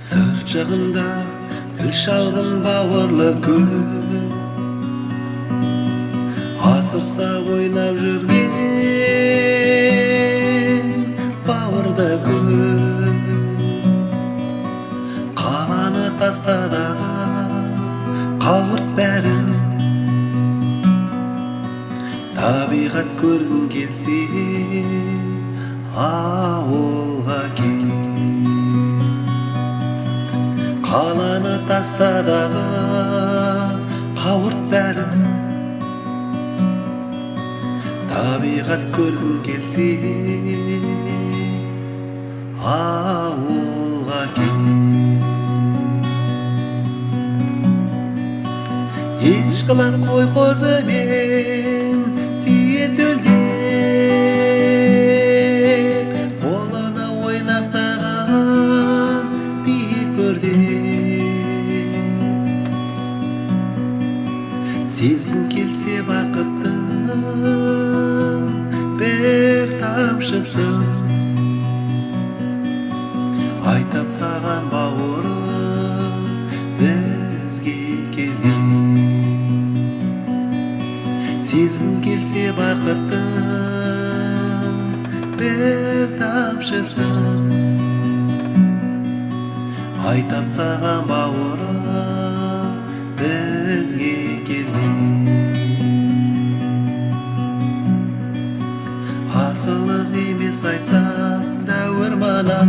Sır çağında gül şalgın bawırlı gül, asırsa oynap жүрген бауырда gül. Қаланы тастада қалғырт бәрін, табиғат көргің келсе ауылға кел. Қаланы тастадағы қауырт бәрін, табиғат көргің келсе ауылға кел. Ешқылар қой қозы мен түйе төлдеп, қолына ойнақтаған бие көрдеп. Сезгің келсе бақыттың бір тамшысын, айтам саған бауырым бізге келген. Сезгің келсе бақыттың бір тамшысын, айтам саған бауырым бізге келген. Асылық емес айтсам дәуір мана,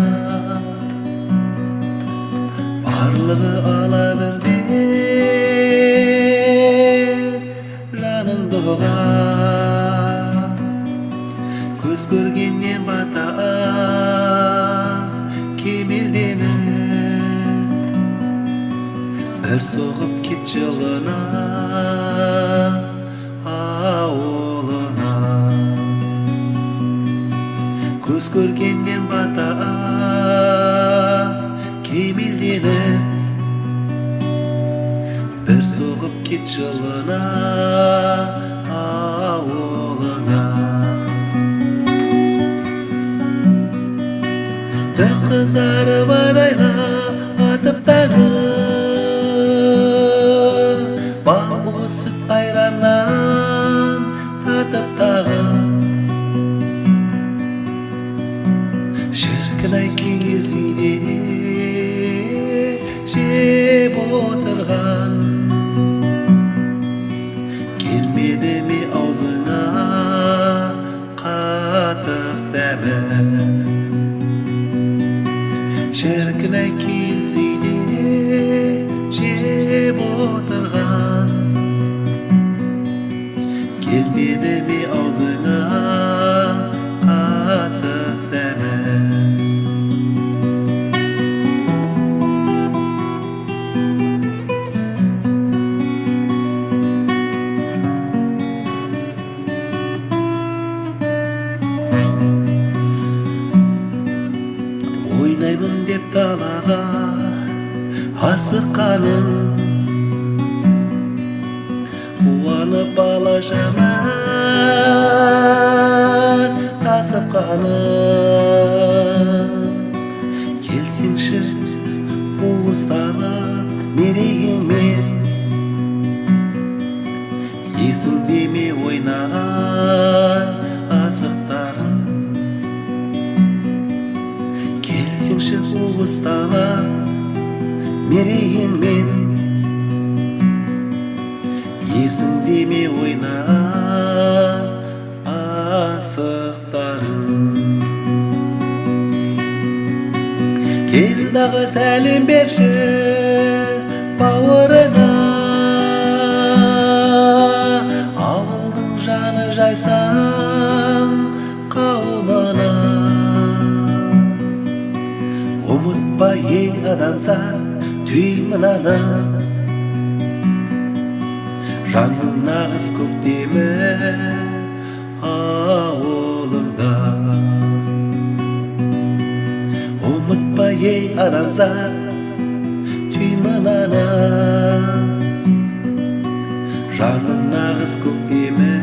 барлығы ала бірде жаныңды оған. Көз көргеннен бата кемелденіп, бір соғып кет жылына ауылына. Көз көргеннен бата кемелденіп, бір соғып кет жылына ауылына. Тым қызарып арайла атып тағы, бал сүт айраннан татып тағы. Шіркін-ай киіз үйде жеп отырған, келмеді ме аузыңа қатық дәмі? Шіркін-ай киіз үйде жеп отырған, келмеді ме аузыңа қатық дәмі? Ойнаймын деп далаға асыққаным, қуанып бала жамас тасыпқаным. Келсеңші уысталып мерейіңмен, есіңде ме ойнаған асықтарың? Келсеңші уысталып мерейіңмен, есіңде ме ойнаған асықтарың? Кел дағы сәлем берші бауырына, ауылдың жаны жайсаң қауымына. Ұмытпа ей адамзат түй мынаны, жанның нағыз көктемі ауылыңда. Ұмытпа ей адамзат түймін ана. Жаным нағыз көктемім,